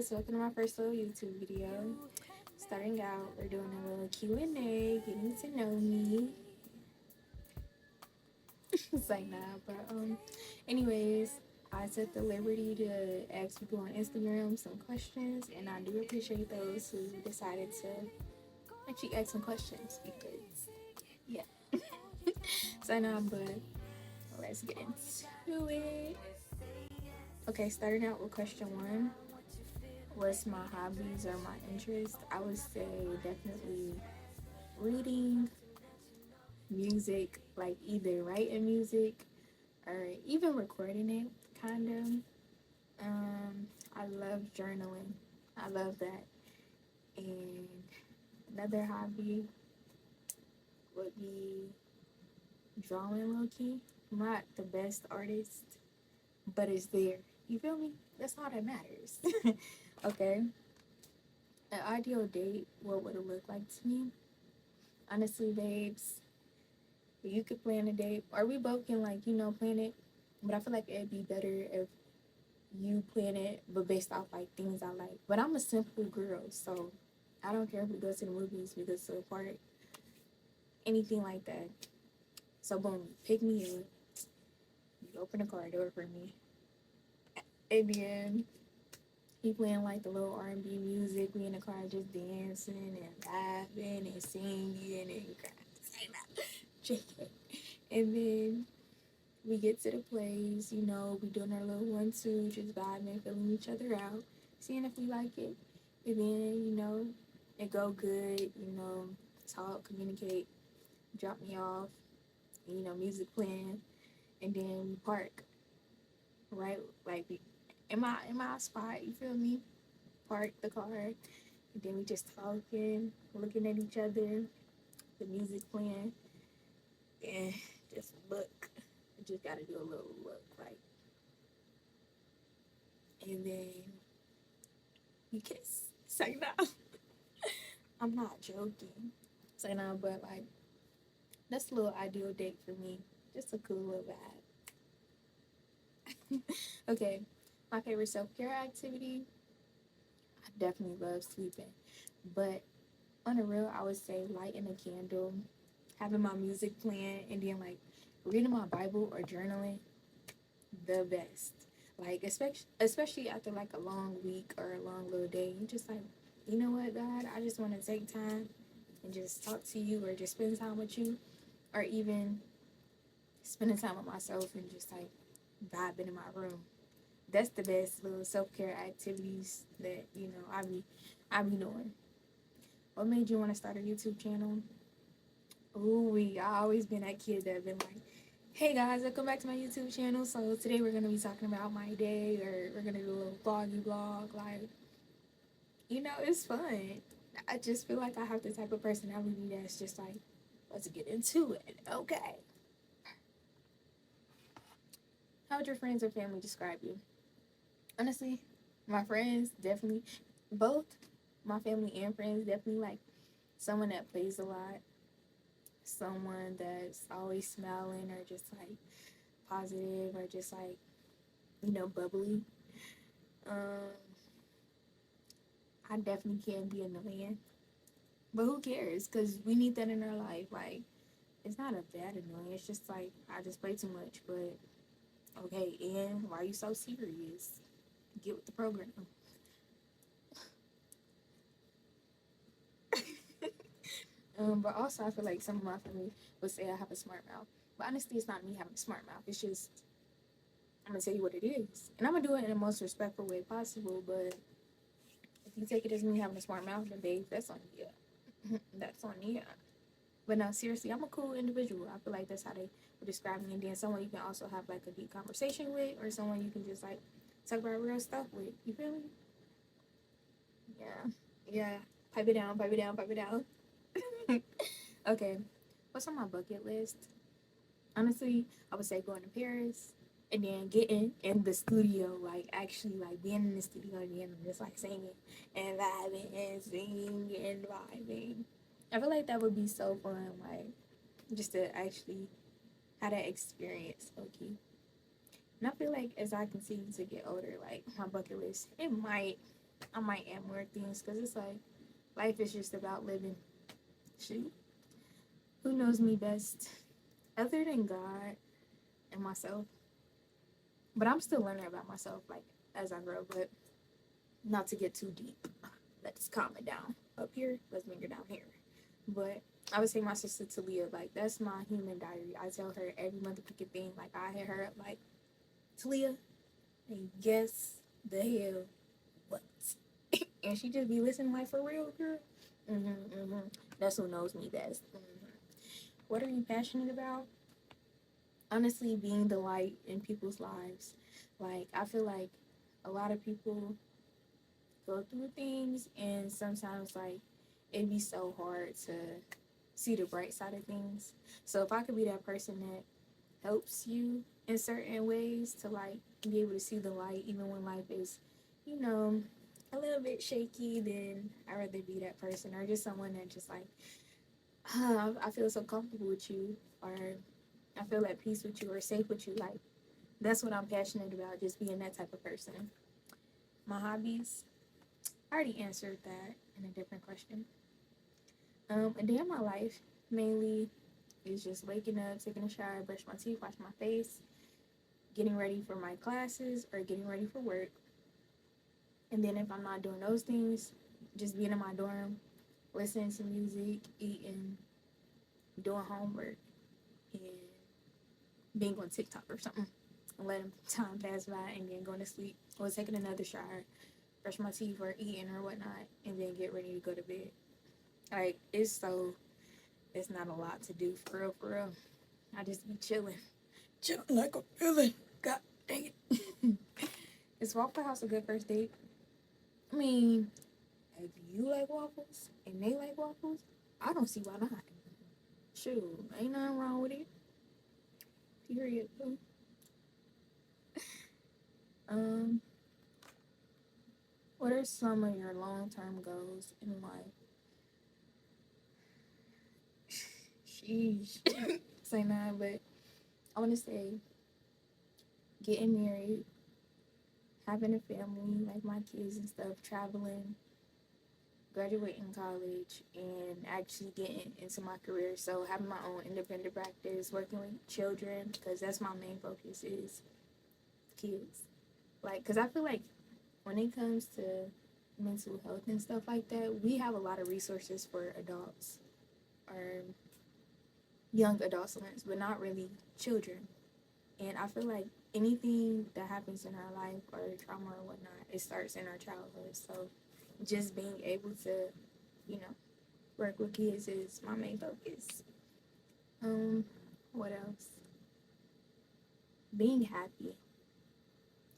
guys, welcome to my first little YouTube video. Starting out, we're doing a little Q&A, getting to know me. It's like nah, but anyways, I took the liberty to ask people on Instagram some questions, and I do appreciate those who decided to actually ask some questions because yeah. So now, but let's get into it. Okay, starting out with question one. What's my hobbies or my interests? I would say definitely reading, music, like either writing music or even recording it, kind of. I love journaling. I love that. And another hobby would be drawing low key. I'm not the best artist, but it's there. You feel me? That's all that matters. Okay. An ideal date, what would it look like to me? Honestly, babes, you could plan a date, or we both can, like, plan it. But I feel like it'd be better if you plan it, but based off, like, things I like. But I'm a simple girl, so I don't care if we go to the movies, we go to a park, anything like that. So, boom, pick me up. You open the car door for me. And then he playing, like, the little R&B music. We in the car just dancing and laughing and singing and crying. And then we get to the place, we doing our little 1-2, just vibing, feeling each other out, seeing if we like it. And then, it go good, talk, communicate, drop me off, music playing, and then we park, right? Like, in my spot, you feel me? Park the car, and then we just talking, looking at each other, the music playing, and just look. I just gotta do a little look, like, and then you kiss. Say no. I'm not joking. Say no, but like that's a little ideal date for me. Just a cool little vibe. Okay, my favorite self-care activity. I definitely love sleeping, but on the real, I would say lighting a candle, having my music playing, and then like reading my Bible or journaling. The best. Like especially after like a long week or a long little day, you just like, you know what, God, I just want to take time and just talk to you or just spend time with you, or even spending time with myself and just like vibing in my room. That's the best little self care activities that I be doing. What made you want to start a YouTube channel? Ooh, I always been that kid that been like, hey guys, welcome back to my YouTube channel. So today we're gonna be talking about my day, or we're gonna do a little vloggy vlog. Like, it's fun. I just feel like I have the type of personality that's just like, let's get into it. Okay. How would your friends or family describe you? Honestly, my friends definitely, both my family and friends definitely like someone that plays a lot, someone that's always smiling or just like positive or just like, bubbly. Um, I definitely can be annoying, but who cares? Because we need that in our life. Like, it's not a bad annoying. It's just like I just play too much. But okay, and why are you so serious? Get with the program. But also I feel like some of my family would say I have a smart mouth. But honestly, it's not me having a smart mouth. It's just I'm gonna tell you what it is, and I'm gonna do it in the most respectful way possible. But if you take it as me having a smart mouth, then babe, that's on you. That's on you. But no, seriously, I'm a cool individual. I feel like that's how they would describe me. And then someone you can also have like a deep conversation with, or someone you can just like talk about real stuff with. You feel me? Yeah. Yeah. Pipe it down, pipe it down, pipe it down. Okay. What's on my bucket list? Honestly, I would say going to Paris and then getting in the studio, like actually like being in the studio again and just like singing and vibing and singing and vibing. I feel like that would be so fun, like just to actually have that experience, okay. And I feel like as I continue to get older, like my bucket list, it might. I might add more things because it's like life is just about living. Shoot, who knows me best other than God and myself? But I'm still learning about myself, like as I grow. But not to get too deep. Let's calm it down up here. Let's bring it down here. But I would say my sister Talia, like that's my human diary. I tell her every motherfucking thing. Like I hit her up like, Talia, and guess the hell what? And she just be listening like, for real, girl. That's who knows me best. What are you passionate about? Honestly, being the light in people's lives. Like I feel like a lot of people go through things, and sometimes like it'd be so hard to see the bright side of things. So if I could be that person that helps you in certain ways to like be able to see the light even when life is, you know, a little bit shaky, then I'd rather be that person, or just someone that just like, I feel so comfortable with you, or I feel at peace with you, or safe with you. Like that's what I'm passionate about, just being that type of person. My hobbies, I already answered that in a different question. A day in my life mainly is just waking up, taking a shower, brush my teeth, wash my face, getting ready for my classes or getting ready for work. And then if I'm not doing those things, just being in my dorm, listening to music, eating, doing homework, and being on TikTok or something. And letting time pass by and then going to sleep or taking another shower, brush my teeth or eating or whatnot, and then get ready to go to bed. Like, it's not a lot to do for real, for real. I just be chilling. Chilling like a villain. God dang it. Is Waffle House a good first date? I mean, if you like waffles and they like waffles, I don't see why not. Shoot, ain't nothing wrong with it. Period. Um, what are some of your long-term goals in life? Sheesh. Say nah, but I want to say getting married, having a family, like my kids and stuff, traveling, graduating college, and actually getting into my career. So having my own independent practice, working with children, because that's my main focus is kids. Like, because I feel like when it comes to mental health and stuff like that, we have a lot of resources for adults or young adolescents, but not really children. And I feel like anything that happens in our life or trauma or whatnot, it starts in our childhood. So just being able to, you know, work with kids is my main focus. What else? Being happy.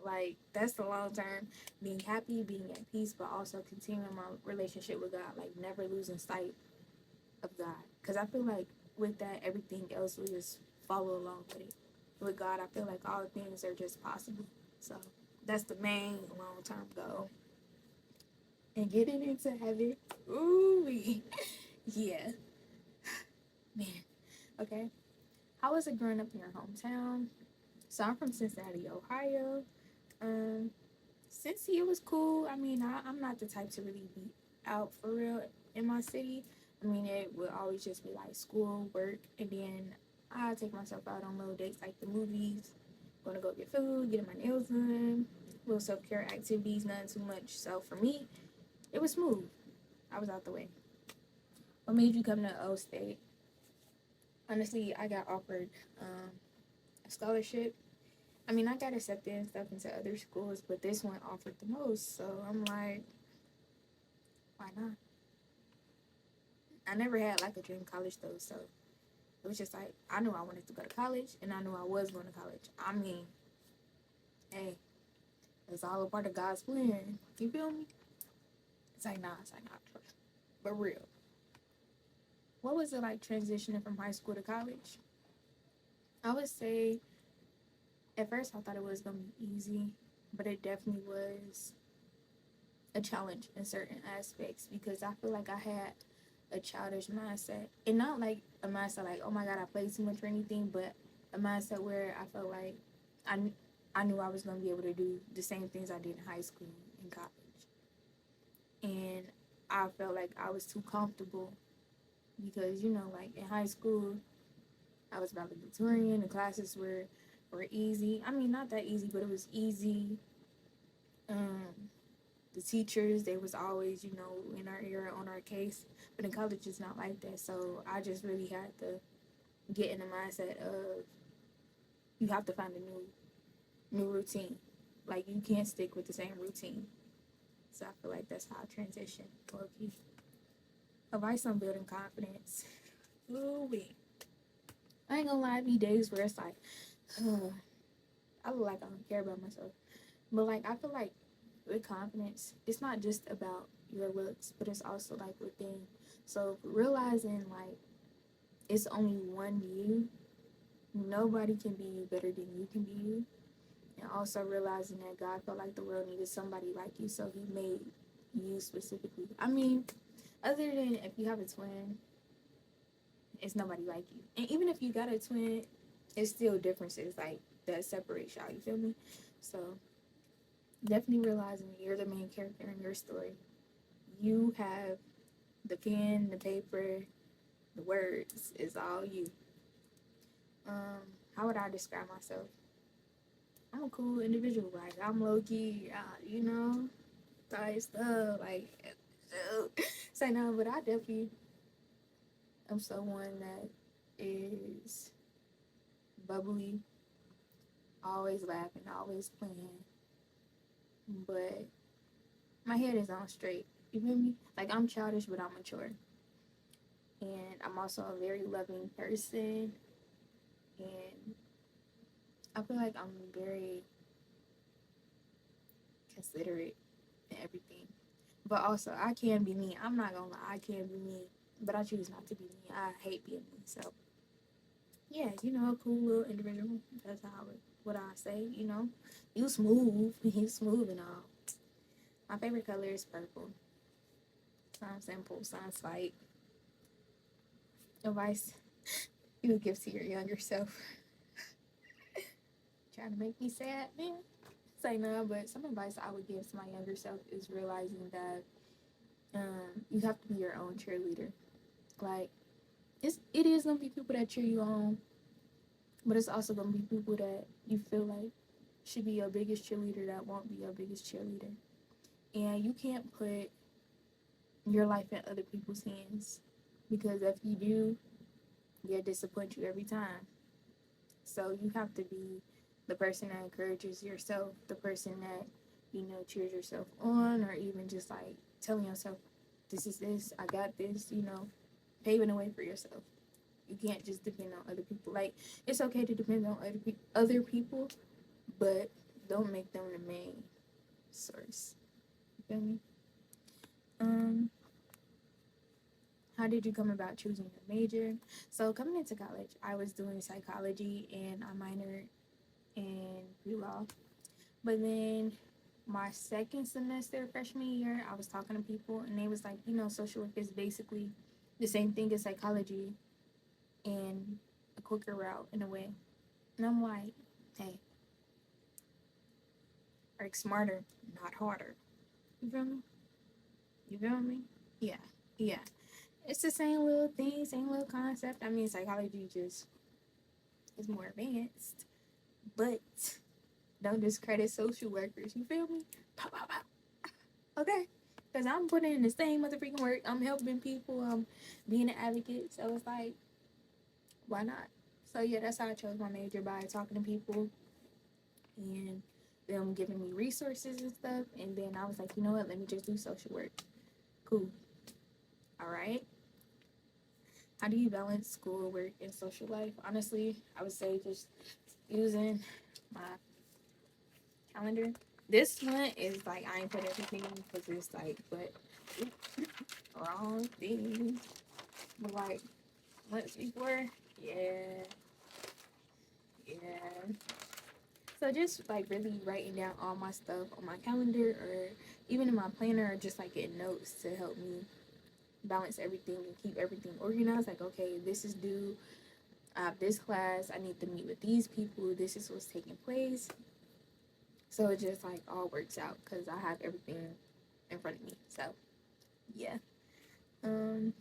Like that's the long term. Being happy, being at peace, but also continuing my relationship with God. Like never losing sight of God. Because I feel like with that, everything else will just follow along with it. With God, I feel like all things are just possible. So that's the main long term goal. And getting into heaven. Ooh, yeah, man. Okay. How was it growing up in your hometown? So I'm from Cincinnati, Ohio. Um, Cincy, it was cool. I mean, I'm not the type to really be out for real in my city. I mean, it would always just be like school, work, and then I take myself out on little dates like the movies, gonna go get food, getting my nails done, little self care activities, nothing too much. So for me, it was smooth. I was out the way. What made you come to O State? Honestly, I got offered a scholarship. I mean, I got accepted and stuff into other schools, but this one offered the most. So I'm like, why not? I never had like a dream college though, so it was just like I knew I wanted to go to college, and I knew I was going to college. I mean, hey, it's all a part of God's plan. You feel me? It's like nah, but real. What was it like transitioning from high school to college? I would say at first I thought it was gonna be easy, but it definitely was a challenge in certain aspects because I feel like I had a childish mindset, and not like a mindset like, oh my god, I played too much or anything, but a mindset where I felt like I, I knew I was gonna be able to do the same things I did in high school and college. and I felt like I was too comfortable because, you know, like in high school, I was valedictorian. The classes were easy. I mean, not that easy, but it was easy. Um, the teachers, they was always, you know, in our ear on our case. But in college, it's not like that. So I just really had to get in the mindset of you have to find a new routine. Like you can't stick with the same routine. So I feel like that's how I transition. Low key. Advice on building confidence. Ooh wee. I ain't gonna lie, it be days where it's like, I look like I don't care about myself. But like I feel like with confidence, it's not just about your looks, but it's also like within. So realizing like it's only one you, nobody can be you better than you can be you. And also realizing that God felt like the world needed somebody like you, so he made you specifically. I mean, other than if you have a twin, it's nobody like you. And even if you got a twin, it's still differences like that separate y'all, you feel me? So definitely realizing you're the main character in your story. You have the pen, the paper, the words is all you. How would I describe myself? I'm a cool individual. Like I'm low key, you know, type stuff. Like, say no, but I definitely am someone that is bubbly, always laughing, always playing, but my head is on straight. You feel me? Like I'm childish, but I'm mature, and I'm also a very loving person, and I feel like I'm very considerate and everything. But also, I can be me. I'm not gonna lie, I can be me, but I choose not to be me. I hate being me. So, yeah, you know, a cool little individual. That's how what I say. You know, you smooth, you smooth and all. My favorite color is purple. Sounds simple. Sounds like advice you would give to your younger self. Trying to make me sad, man. Say no, but some advice I would give to my younger self is realizing that you have to be your own cheerleader. Like it is gonna be people that cheer you on, but it's also gonna be people that you feel like should be your biggest cheerleader that won't be your biggest cheerleader. And you can't put your life in other people's hands because if you do, they'll disappoint you every time. So you have to be the person that encourages yourself, the person that, you know, cheers yourself on, or even just like telling yourself, this is this, I got this, you know, paving the way for yourself. You can't just depend on other people. Like, it's okay to depend on other people, but don't make them the main source. You feel me? How did you come about choosing your major? So coming into college, I was doing psychology and I minored in pre-law. But then my second semester, freshman year, I was talking to people and they was like, you know, social work is basically the same thing as psychology and a quicker route in a way. And I'm like, hey, work smarter, not harder. You feel me? You feel me? Yeah, yeah. It's the same little thing, same little concept. I mean, psychology just is more advanced, but don't discredit social workers. You feel me? Pow, pow, pow. Okay? Because I'm putting in the same motherfucking work. I'm helping people. I'm being an advocate. So it's like, why not? So yeah, that's how I chose my major, by talking to people and them giving me resources and stuff. And then I was like, you know what? Let me just do social work. Cool. All right. How do you balance school, work, and social life? Honestly, I would say just using my calendar. This one is like I ain't put everything because it's like, but wrong thing. But like months before, yeah, yeah. So just like really writing down all my stuff on my calendar or even in my planner, or just like getting notes to help me balance everything and keep everything organized. Like, okay, this is due. I have this class. I need to meet with these people. This is what's taking place. So it just like all works out because I have everything in front of me. So Yeah. Um,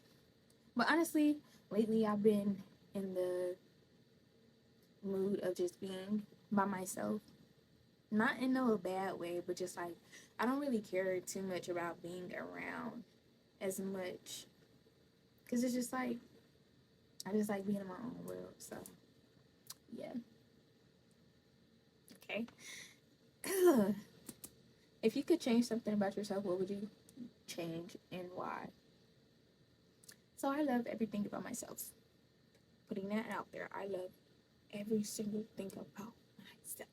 but honestly, lately I've been in the mood of just being by myself. Not in no bad way, but just like I don't really care too much about being around as much. Cause it's just like I just like being in my own world. So yeah. Okay. If you could change something about yourself, what would you change and why? So I love everything about myself. Putting that out there. I love every single thing about myself.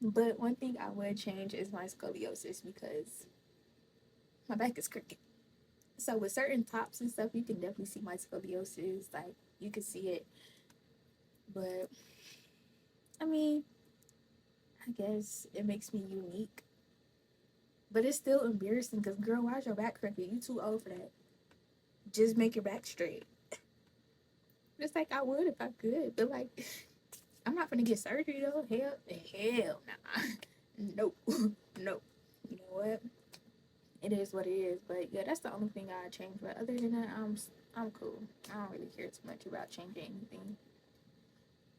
But one thing I would change is my scoliosis because my back is crooked. So with certain tops and stuff, you can definitely see my scoliosis. Like you can see it. But I mean, I guess it makes me unique. But it's still embarrassing because girl, why is your back crooked? You too old for that. Just make your back straight. Just like I would if I could. But like I'm not gonna get surgery though. Hell nah. Nope. Nope. You know what? It is what it is. But yeah, that's the only thing I change. But other than that, I'm cool. I don't really care too much about changing anything.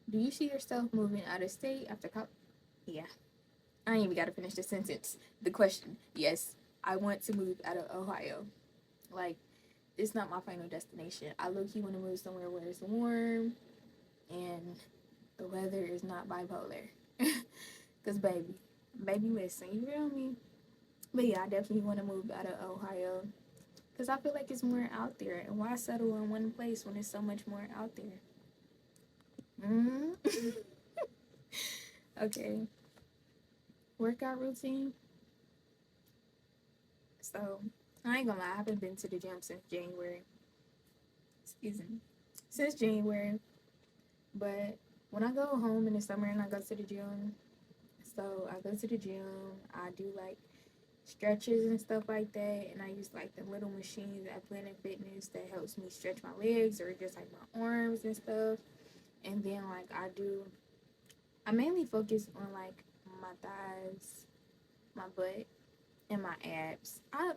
Do you see yourself moving out of state after college? Yeah. I ain't even gotta finish the sentence. The question. Yes, I want to move out of Ohio. Like, it's not my final destination. I low key want to move somewhere where it's warm and the weather is not bipolar. Cause baby, listen, you feel me? But yeah, I definitely want to move out of Ohio. Cause I feel like it's more out there. And why settle in one place when there's so much more out there? Mm-hmm. Okay. Workout routine. So I ain't gonna lie, I haven't been to the gym since January. Excuse me. Since January. But when I go home in the summer and I go to the gym, so I go to the gym, I do like stretches and stuff like that, and I use like the little machines at Planet Fitness that helps me stretch my legs or just like my arms and stuff. And then like I mainly focus on like my thighs, my butt, and my abs. I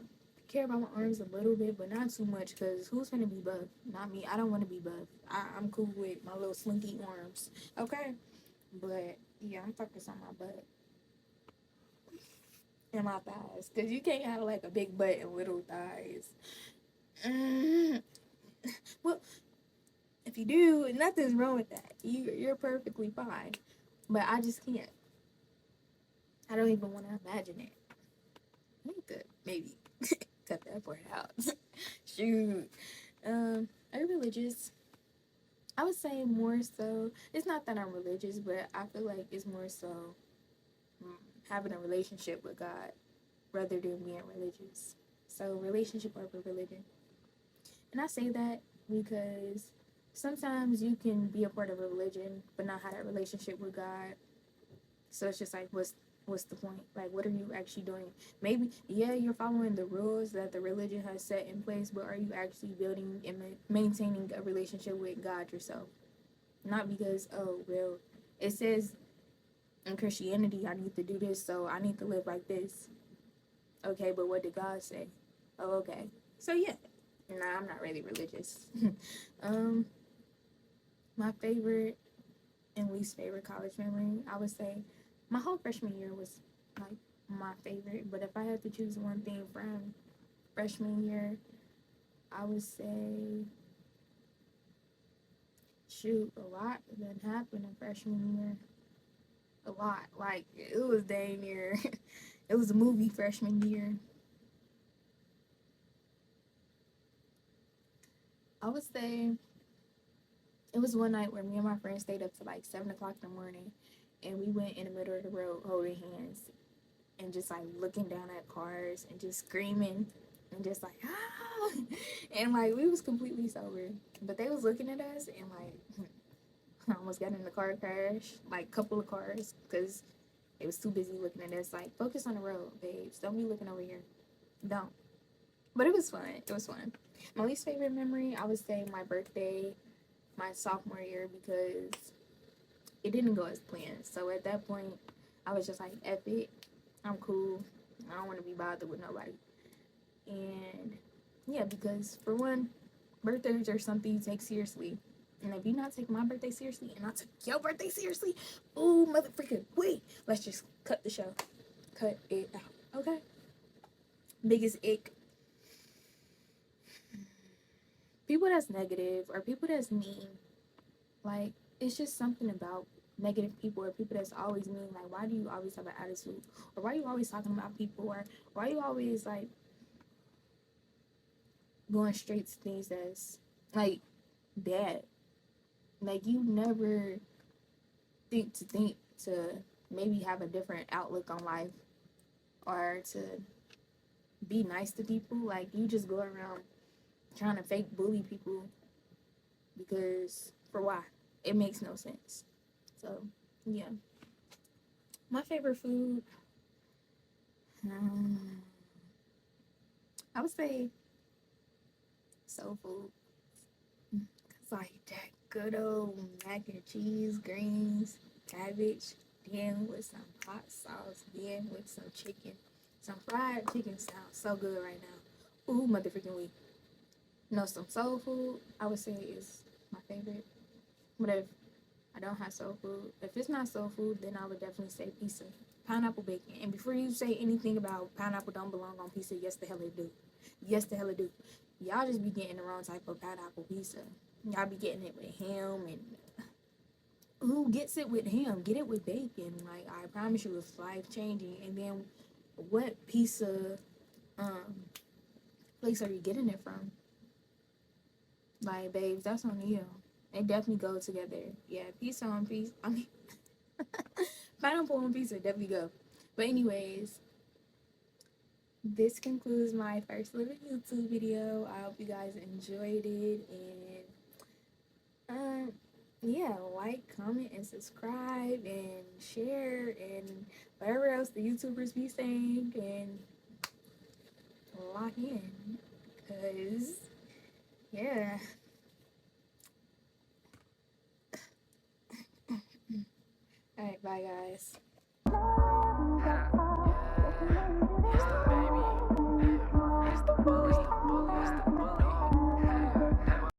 care about my arms a little bit, but not too much because who's gonna be buff? Not me. I don't want to be buff. I'm cool with my little slinky arms. Okay? But yeah, I'm focused on my butt and my thighs because you can't have like a big butt and little thighs. Mm. Well, if you do, nothing's wrong with that. You're perfectly fine. But I just can't. I don't even want to imagine it. I need to maybe cut that part out. Shoot. Are you religious? I would say more so. It's not that I'm religious, but I feel like it's more so mm, having a relationship with God rather than being religious. So relationship over religion. And I say that because sometimes you can be a part of a religion but not have a relationship with God. So it's just like what's the point? Like what are you actually doing? Maybe yeah, you're following the rules that the religion has set in place, but are you actually building and maintaining a relationship with God yourself? Not because oh well, it says in Christianity I need to do this, so I need to live like this. Okay, but what did God say? Oh, okay. So yeah. Nah, I'm not really religious. um, my favorite and least favorite college memory, I would say my whole freshman year was like my favorite. But if I had to choose one thing from freshman year, I would say shoot, a lot that happened in freshman year. A lot. Like it was dang near it was a movie freshman year. I would say it was one night where me and my friends stayed up to like 7 o'clock in the morning and we went in the middle of the road holding hands and just like looking down at cars and just screaming and just like ah and like we was completely sober. But they was looking at us and like I almost got in the car crash, like a couple of cars, because they was too busy looking at us like focus on the road, babes. Don't be looking over here. Don't. But it was fun. It was fun. My least favorite memory, I would say my birthday, my sophomore year, because it didn't go as planned. So at that point, I was just like, F it. I'm cool. I don't want to be bothered with nobody. And yeah, because for one, birthdays are something you take seriously. And if you not take my birthday seriously and I took your birthday seriously, oh mother freaking wait. Let's just cut the show. Cut it out. Okay? Biggest ick. People that's negative or people that's mean. Like, it's just something about negative people or people that's always mean. Like, why do you always have an attitude? Or why are you always talking about people? Or why are you always like going straight to things that's like bad? Like, you never think to maybe have a different outlook on life or to be nice to people. Like, you just go around trying to fake bully people because for why? It makes no sense. So yeah, my favorite food, I would say soul food. Cause like that good old mac and cheese, greens, cabbage, then with some hot sauce, then with some chicken. Some fried chicken sounds so good right now. Ooh, motherfucking week. No, some soul food, I would say is my favorite. But if I don't have soul food, if it's not soul food, then I would definitely say pizza. Pineapple bacon. And before you say anything about pineapple don't belong on pizza, yes the hell it do. Yes the hell it do. Y'all just be getting the wrong type of pineapple pizza. Y'all be getting it with ham and who gets it with ham? Get it with bacon. Like I promise you it's life changing. And then what pizza place are you getting it from? Like babes, that's on you. They definitely go together. Yeah, pizza on pizza. I mean pineapple on pizza definitely go. But anyways, this concludes my first little YouTube video. I hope you guys enjoyed it, and yeah, like, comment, and subscribe, and share, and whatever else the YouTubers be saying, and lock in, cause yeah. All right, bye guys.